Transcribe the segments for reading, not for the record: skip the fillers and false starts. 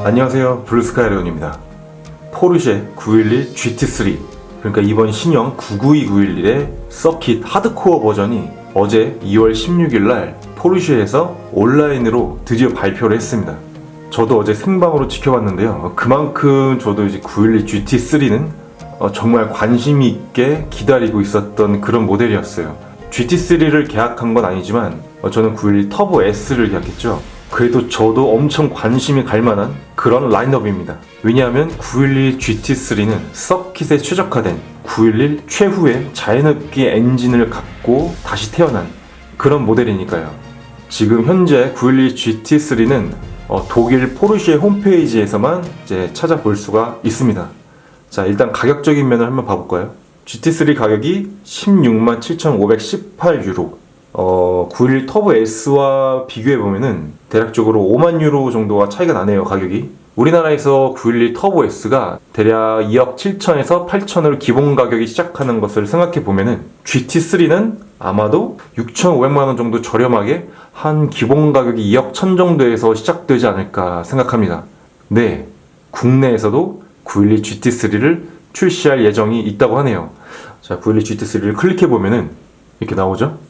안녕하세요, 블루스카이 레온입니다. 포르쉐 911 GT3, 그러니까 이번 신형 992911의 서킷 하드코어 버전이 어제 2월 16일날 포르쉐에서 온라인으로 드디어 발표를 했습니다. 저도 어제 생방으로 지켜봤는데요, 그만큼 저도 이제 911 GT3는 정말 관심 있게 기다리고 있었던 그런 모델이었어요. GT3를 계약한 건 아니지만 저는 911 터보 S를 계약했죠. 그래도 저도 엄청 관심이 갈 만한 그런 라인업입니다. 왜냐하면 911 GT3는 서킷에 최적화된 911 최후의 자연흡기 엔진을 갖고 다시 태어난 그런 모델이니까요. 지금 현재 911 GT3는 독일 포르쉐 홈페이지에서만 이제 찾아볼 수가 있습니다. 자, 일단 가격적인 면을 한번 봐볼까요? GT3 가격이 167,518유로, 911 터보 S와 비교해보면은 대략적으로 5만 유로 정도가 차이가 나네요, 가격이. 우리나라에서 911 터보 S가 대략 2억 7천에서 8천으로 기본 가격이 시작하는 것을 생각해보면은 GT3는 아마도 6,500만원 정도 저렴하게 한 기본 가격이 2억 1천 정도에서 시작되지 않을까 생각합니다. 네, 국내에서도 911 GT3를 출시할 예정이 있다고 하네요. 자, 911 GT3를 클릭해보면은 이렇게 나오죠?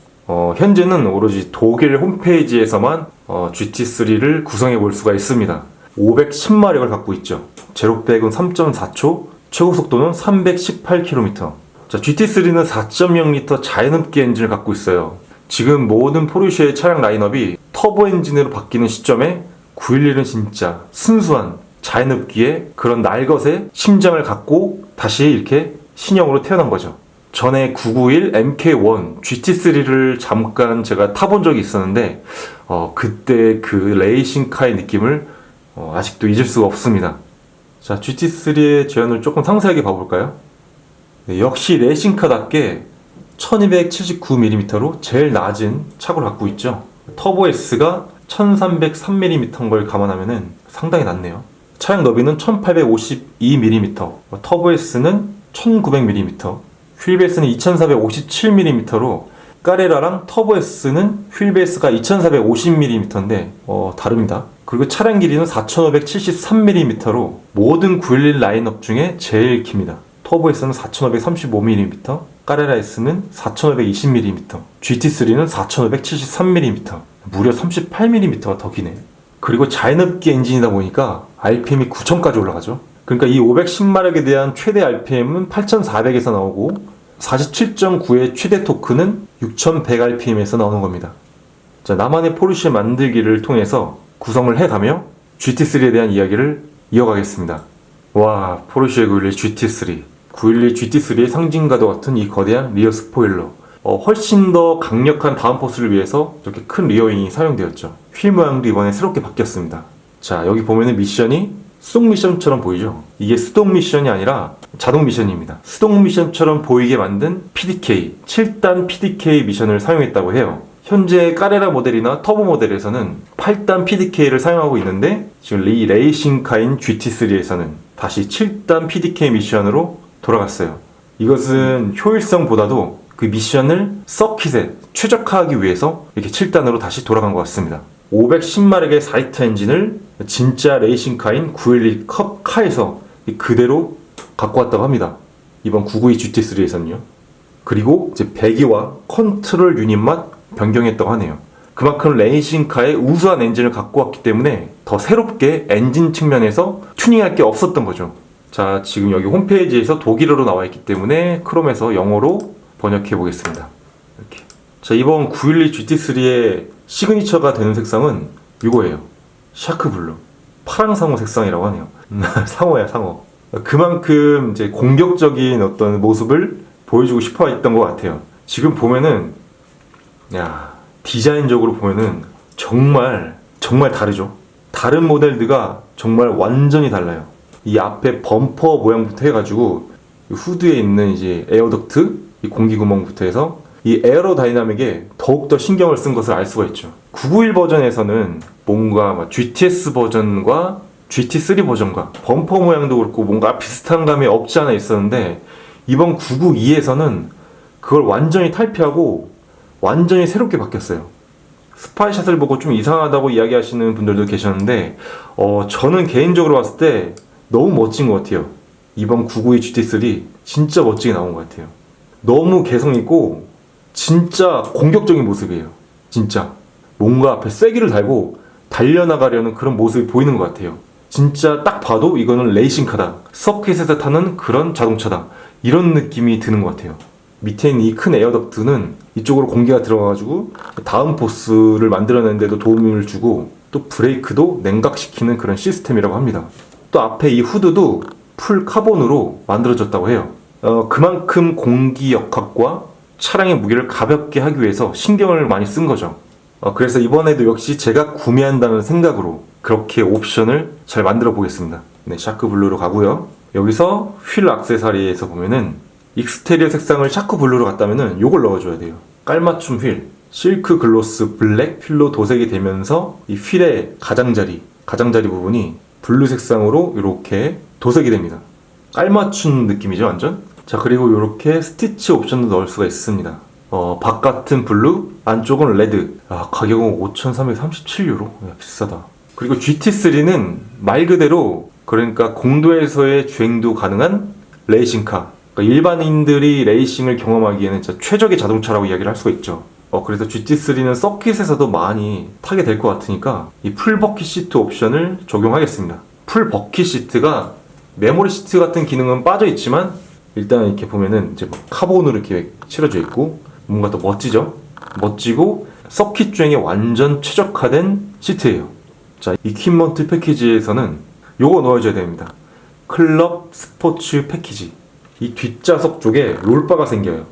현재는 오로지 독일 홈페이지에서만 GT3를 구성해 볼 수가 있습니다. 510마력을 갖고 있죠. 제로백은 3.4초, 최고 속도는 318km. 자, GT3는 4.0L 자연흡기 엔진을 갖고 있어요. 지금 모든 포르쉐의 차량 라인업이 터보 엔진으로 바뀌는 시점에 911은 진짜 순수한 자연흡기의 그런 날것의 심장을 갖고 다시 이렇게 신형으로 태어난 거죠. 전에 991 MK1 GT3를 잠깐 제가 타본 적이 있었는데 그때 그 레이싱카의 느낌을 아직도 잊을 수가 없습니다. 자, GT3의 제연을 조금 상세하게 봐볼까요? 네, 역시 레이싱카답게 1279mm로 제일 낮은 차고를 갖고 있죠. 터보 S가 1303mm인 걸 감안하면 상당히 낮네요. 차량 너비는 1852mm, 터보 S는 1900mm, 휠베이스는 2457mm로 까레라랑 터보 S는 휠베이스가 2450mm인데 다릅니다. 그리고 차량 길이는 4573mm로 모든 911 라인업 중에 제일 깁니다. 터보 S는 4535mm, 까레라 S는 4520mm, GT3는 4573mm, 무려 38mm가 더 기네. 그리고 자연흡기 엔진이다 보니까 RPM이 9000까지 올라가죠. 그러니까 이 510마력에 대한 최대 RPM은 8400에서 나오고 47.9의 최대 토크는 6100rpm에서 나오는 겁니다. 자, 나만의 포르쉐 만들기를 통해서 구성을 해가며 GT3에 대한 이야기를 이어가겠습니다. 와, 포르쉐 911 GT3, 911 GT3의 상징과도 같은 이 거대한 리어 스포일러, 훨씬 더 강력한 다운포스를 위해서 이렇게 큰 리어윙이 사용되었죠. 휠 모양도 이번에 새롭게 바뀌었습니다. 자, 여기 보면은 미션이 수동 미션처럼 보이죠? 이게 수동 미션이 아니라 자동 미션입니다. 수동 미션처럼 보이게 만든 PDK, 7단 PDK 미션을 사용했다고 해요. 현재 까레라 모델이나 터보 모델에서는 8단 PDK를 사용하고 있는데 지금 이 레이싱카인 GT3에서는 다시 7단 PDK 미션으로 돌아갔어요. 이것은 효율성보다도 그 미션을 서킷에 최적화하기 위해서 이렇게 7단으로 다시 돌아간 것 같습니다. 510마력의 4리터 엔진을 진짜 레이싱카인 911 컵카에서 그대로 갖고 왔다고 합니다. 이번 992 GT3에서는요. 그리고 이제 배기와 컨트롤 유닛만 변경했다고 하네요. 그만큼 레이싱카의 우수한 엔진을 갖고 왔기 때문에 더 새롭게 엔진 측면에서 튜닝할 게 없었던 거죠. 자, 지금 여기 홈페이지에서 독일어로 나와 있기 때문에 크롬에서 영어로 번역해 보겠습니다. 이렇게. 자, 이번 911 GT3의 시그니처가 되는 색상은 이거예요. 샤크블루. 파랑 상어 색상이라고 하네요. 상어야, 상어. 그만큼 이제 공격적인 어떤 모습을 보여주고 싶어 했던 것 같아요. 지금 보면은, 야, 디자인적으로 보면은 정말 다르죠. 다른 모델들과 정말 완전히 달라요. 이 앞에 범퍼 모양부터 해가지고 후드에 있는 이제 에어덕트, 이 공기 구멍부터 해서 이 에어로다이나믹에 더욱더 신경을 쓴 것을 알 수가 있죠. 991 버전에서는 뭔가 GTS 버전과 GT3 버전과 범퍼 모양도 그렇고 뭔가 비슷한 감이 없지 않아 있었는데, 이번 992에서는 그걸 완전히 탈피하고 완전히 새롭게 바뀌었어요. 스파이샷을 보고 좀 이상하다고 이야기하시는 분들도 계셨는데, 저는 개인적으로 봤을 때 너무 멋진 것 같아요. 이번 992 GT3 진짜 멋지게 나온 것 같아요. 너무 개성있고 진짜 공격적인 모습이에요. 진짜 뭔가 앞에 쐐기를 달고 달려나가려는 그런 모습이 보이는 것 같아요. 진짜 딱 봐도 이거는 레이싱카다, 서킷에서 타는 그런 자동차다, 이런 느낌이 드는 것 같아요. 밑에 있는 이 큰 에어덕트는 이쪽으로 공기가 들어가가지고 다음 보스를 만들어내는데도 도움을 주고, 또 브레이크도 냉각시키는 그런 시스템이라고 합니다. 또 앞에 이 후드도 풀 카본으로 만들어졌다고 해요. 그만큼 공기 역학과 차량의 무게를 가볍게 하기 위해서 신경을 많이 쓴 거죠. 그래서 이번에도 역시 제가 구매한다는 생각으로 그렇게 옵션을 잘 만들어 보겠습니다. 네, 샤크 블루로 가고요. 여기서 휠 액세서리에서 보면은 익스테리어 색상을 샤크 블루로 갔다면은 요걸 넣어줘야 돼요. 깔맞춤 휠, 실크 글로스 블랙 휠로 도색이 되면서 이 휠의 가장자리 부분이 블루 색상으로 이렇게 도색이 됩니다. 깔맞춤 느낌이죠, 완전. 자, 그리고 이렇게 스티치 옵션도 넣을 수가 있습니다. 바깥은 블루, 안쪽은 레드. 가격은 5,337유로. 비싸다. 그리고 GT3는 말 그대로, 그러니까 공도에서의 주행도 가능한 레이싱카. 그러니까 일반인들이 레이싱을 경험하기에는 진짜 최적의 자동차라고 이야기를 할 수가 있죠. 그래서 GT3는 서킷에서도 많이 타게 될 것 같으니까 이 풀 버킷 시트 옵션을 적용하겠습니다. 풀 버킷 시트가 메모리 시트 같은 기능은 빠져 있지만, 일단 이렇게 보면은 이제 카본으로 이렇게 칠해져 있고 뭔가 더 멋지죠? 멋지고 서킷 주행에 완전 최적화된 시트예요. 자, 이퀴먼트 패키지에서는 요거 넣어줘야 됩니다. 클럽 스포츠 패키지. 이 뒷좌석 쪽에 롤바가 생겨요.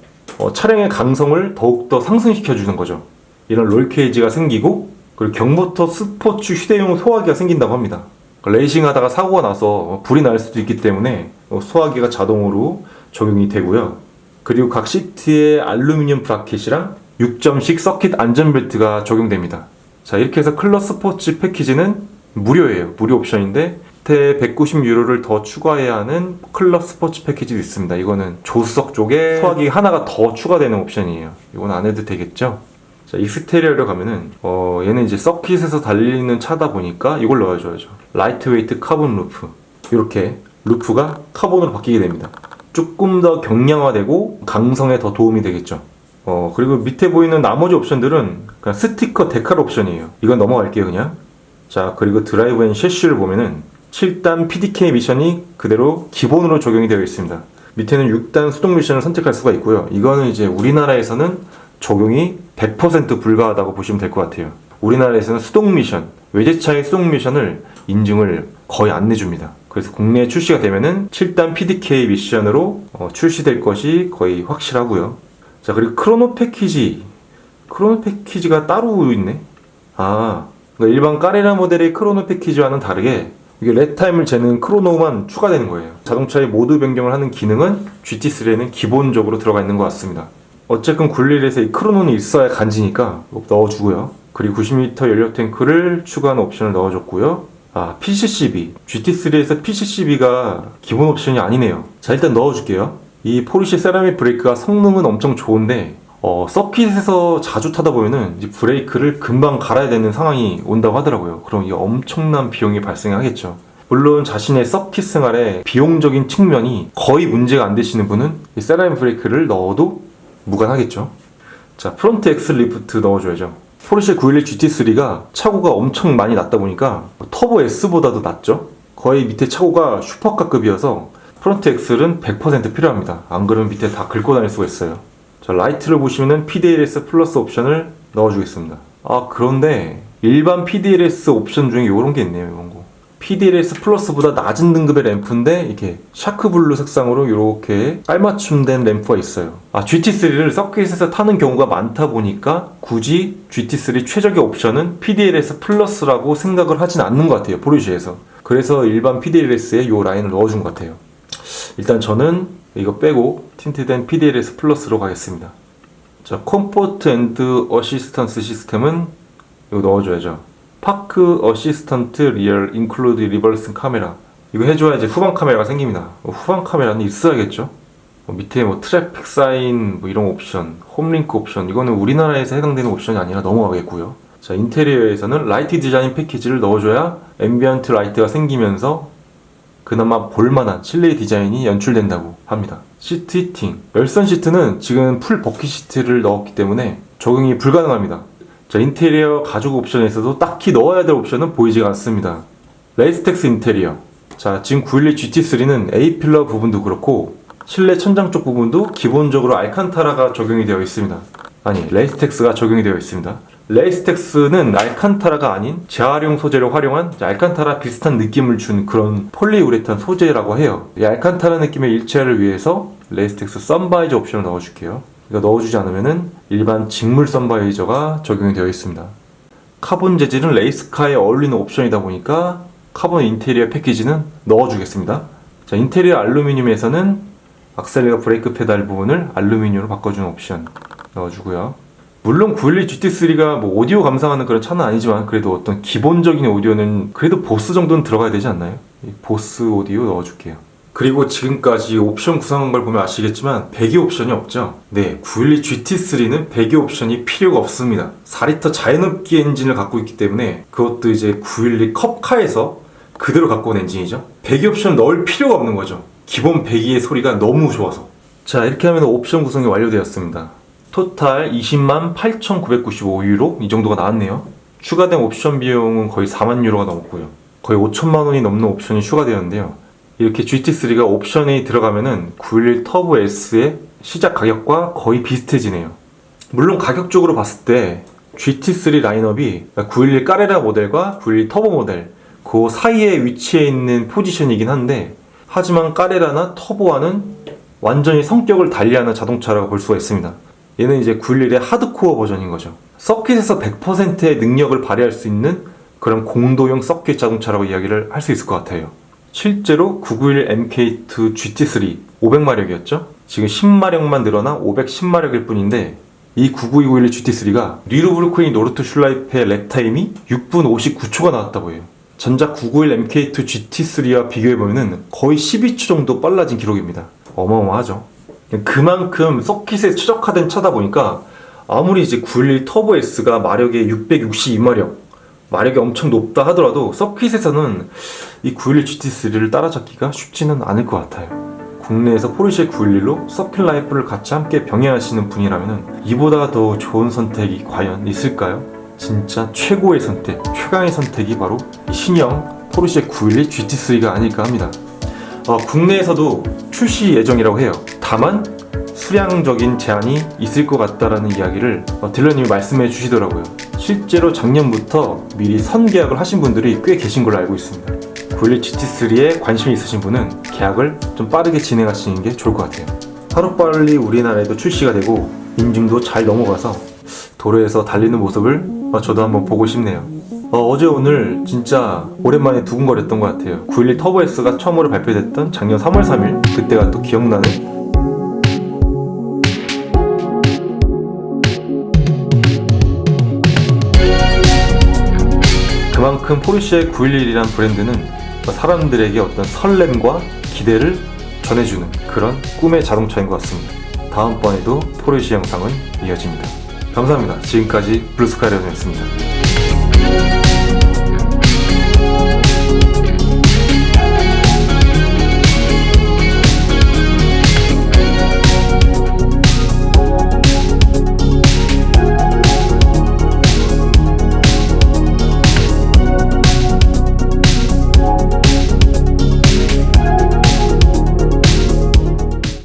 차량의 강성을 더욱더 상승시켜주는 거죠. 이런 롤케이지가 생기고, 그리고 경모터 스포츠 휴대용 소화기가 생긴다고 합니다. 레이싱 하다가 사고가 나서 불이 날 수도 있기 때문에 소화기가 자동으로 적용이 되고요. 그리고 각 시트에 알루미늄 브라켓이랑 6점식 서킷 안전벨트가 적용됩니다. 자, 이렇게 해서 클럽 스포츠 패키지는 무료예요. 무료 옵션인데 밑에 190유로를 더 추가해야 하는 클럽 스포츠 패키지도 있습니다. 이거는 조수석 쪽에 소화기 하나가 더 추가되는 옵션이에요. 이건 안 해도 되겠죠? 자, 익스테리어를 가면은 얘는 이제 서킷에서 달리는 차다 보니까 이걸 넣어줘야죠. 라이트웨이트 카본 루프. 이렇게 루프가 카본으로 바뀌게 됩니다. 조금 더 경량화되고 강성에 더 도움이 되겠죠. 그리고 밑에 보이는 나머지 옵션들은 그냥 스티커 데칼 옵션이에요. 이건 넘어갈게요, 그냥. 자, 그리고 드라이브 앤 셰시를 보면은 7단 PDK 미션이 그대로 기본으로 적용이 되어 있습니다. 밑에는 6단 수동 미션을 선택할 수가 있고요. 이거는 이제 우리나라에서는 적용이 100% 불가하다고 보시면 될 것 같아요. 우리나라에서는 수동 미션, 외제차의 수동 미션을 인증을 거의 안 내줍니다. 그래서 국내에 출시가 되면은 7단 PDK 미션으로 출시될 것이 거의 확실하고요. 자, 그리고 크로노 패키지가 따로 있네. 그러니까 일반 까레나 모델의 크로노 패키지와는 다르게 이게 랩타임을 재는 크로노만 추가되는 거예요. 자동차의 모드 변경을 하는 기능은 GT3에는 기본적으로 들어가 있는 것 같습니다. 어쨌든 굴릴에서 이 크로노는 있어야 간지니까 넣어주고요. 그리고 90m 연료 탱크를 추가하는 옵션을 넣어줬고요. PCCB. GT3에서 PCCB가 기본 옵션이 아니네요. 자, 일단 넣어줄게요. 이 포르쉐 세라믹 브레이크가 성능은 엄청 좋은데 서킷에서 자주 타다 보면은 이제 브레이크를 금방 갈아야 되는 상황이 온다고 하더라고요. 그럼 이게 엄청난 비용이 발생하겠죠. 물론 자신의 서킷 생활에 비용적인 측면이 거의 문제가 안 되시는 분은 이 세라믹 브레이크를 넣어도 무관하겠죠. 자, 프론트 엑셀 리프트 넣어줘야죠. 포르쉐 911 GT3가 차고가 엄청 많이 낮다 보니까 터보 S보다도 낮죠. 거의 밑에 차고가 슈퍼카급이어서 프론트 엑셀은 100% 필요합니다. 안 그러면 밑에 다 긁고 다닐 수가 있어요. 자, 라이트를 보시면은 PDLS 플러스 옵션을 넣어주겠습니다. 그런데 일반 PDLS 옵션 중에 이런 게 있네요. 이런 거. PDLS 플러스보다 낮은 등급의 램프인데 이렇게 샤크블루 색상으로 이렇게 깔맞춤된 램프가 있어요. GT3를 서킷에서 타는 경우가 많다 보니까 굳이 GT3 최적의 옵션은 PDLS 플러스라고 생각을 하진 않는 것 같아요, 포르쉐에서. 그래서 일반 PDLS에 이 라인을 넣어준 것 같아요. 일단 저는 이거 빼고 틴트된 PDLS 플러스로 가겠습니다. 자, 컴포트 앤드 어시스턴스 시스템은 이거 넣어줘야죠. 파크 어시스턴트 리얼 인클루드 리버스 카메라, 이거 해줘야 이제 후방 카메라가 생깁니다. 후방 카메라는 있어야겠죠. 밑에 트래픽 사인 이런 옵션, 홈링크 옵션, 이거는 우리나라에서 해당되는 옵션이 아니라 넘어가겠고요. 자, 인테리어에서는 라이트 디자인 패키지를 넣어줘야 앰비언트 라이트가 생기면서 그나마 볼만한 실내 디자인이 연출된다고 합니다. 시트 히팅, 열선 시트는 지금 풀 버킷 시트를 넣었기 때문에 적용이 불가능합니다. 자, 인테리어 가죽 옵션에서도 딱히 넣어야 될 옵션은 보이지가 않습니다. 레이스텍스 인테리어, 자, 지금 911 GT3는 A필러 부분도 그렇고 실내 천장 쪽 부분도 기본적으로 알칸타라가 적용이 되어 있습니다. 아니, 레이스텍스가 적용이 되어 있습니다. 레이스텍스는 알칸타라가 아닌 재활용 소재를 활용한 알칸타라 비슷한 느낌을 준 그런 폴리우레탄 소재라고 해요. 이 알칸타라 느낌의 일체화를 위해서 레이스텍스 선바이저 옵션을 넣어줄게요. 이거 넣어주지 않으면은 일반 직물 선바이저가 적용이 되어 있습니다. 카본 재질은 레이스카에 어울리는 옵션이다 보니까 카본 인테리어 패키지는 넣어주겠습니다. 자, 인테리어 알루미늄에서는 악셀레가 브레이크 페달 부분을 알루미늄으로 바꿔주는 옵션 넣어주고요. 물론 911 GT3가 오디오 감상하는 그런 차는 아니지만 그래도 어떤 기본적인 오디오는 그래도 보스 정도는 들어가야 되지 않나요? 이 보스 오디오 넣어줄게요. 그리고 지금까지 옵션 구성한 걸 보면 아시겠지만 배기 옵션이 없죠. 네, 911 GT3는 배기 옵션이 필요가 없습니다. 4리터 자연흡기 엔진을 갖고 있기 때문에 그것도 이제 911 컵카에서 그대로 갖고 온 엔진이죠. 배기 옵션 넣을 필요가 없는 거죠. 기본 배기의 소리가 너무 좋아서. 자, 이렇게 하면 옵션 구성이 완료되었습니다. 토탈 208,995유로 이 정도가 나왔네요. 추가된 옵션 비용은 거의 4만 유로가 넘었고요. 거의 5천만 원이 넘는 옵션이 추가되었는데요. 이렇게 GT3가 옵션이 들어가면은 911 터보 S의 시작 가격과 거의 비슷해지네요. 물론 가격적으로 봤을 때 GT3 라인업이 911 까레라 모델과 911 터보 모델 그 사이에 위치해 있는 포지션이긴 한데, 하지만 까레라나 터보와는 완전히 성격을 달리하는 자동차라고 볼 수가 있습니다. 얘는 이제 911의 하드코어 버전인 거죠. 서킷에서 100%의 능력을 발휘할 수 있는 그런 공도용 서킷 자동차라고 이야기를 할 수 있을 것 같아요. 실제로 991 MK2 GT3 500마력이었죠? 지금 10마력만 늘어나 510마력일 뿐인데 이 99291 GT3가 뉘르부르크링 노르트슐라이프의 랩타임이 6분 59초가 나왔다고 해요. 전작 991 MK2 GT3와 비교해보면 거의 12초 정도 빨라진 기록입니다. 어마어마하죠. 그만큼 서킷에 최적화된 차다 보니까 아무리 이제 911 터보 S가 마력에 662마력, 마력이 엄청 높다 하더라도 서킷에서는 이 911 GT3를 따라잡기가 쉽지는 않을 것 같아요. 국내에서 포르쉐 911로 서킷 라이프를 같이 함께 병행하시는 분이라면 이보다 더 좋은 선택이 과연 있을까요? 진짜 최고의 선택, 최강의 선택이 바로 이 신형 포르쉐 911 GT3가 아닐까 합니다. 국내에서도 출시 예정이라고 해요. 다만 수량적인 제한이 있을 것 같다라는 이야기를 딜러님이 말씀해 주시더라고요. 실제로 작년부터 미리 선계약을 하신 분들이 꽤 계신 걸로 알고 있습니다. 911 GT3에 관심이 있으신 분은 계약을 좀 빠르게 진행하시는 게 좋을 것 같아요. 하루빨리 우리나라에도 출시가 되고 인증도 잘 넘어가서 도로에서 달리는 모습을 저도 한번 보고 싶네요. 어제 오늘 진짜 오랜만에 두근거렸던 것 같아요. 911 터보 S가 처음으로 발표됐던 작년 3월 3일 그때가 또 기억나는 그만큼 포르쉐 911이란 브랜드는 사람들에게 어떤 설렘과 기대를 전해주는 그런 꿈의 자동차인 것 같습니다. 다음번에도 포르쉐 영상은 이어집니다. 감사합니다. 지금까지 블루스카이 레전이었습니다.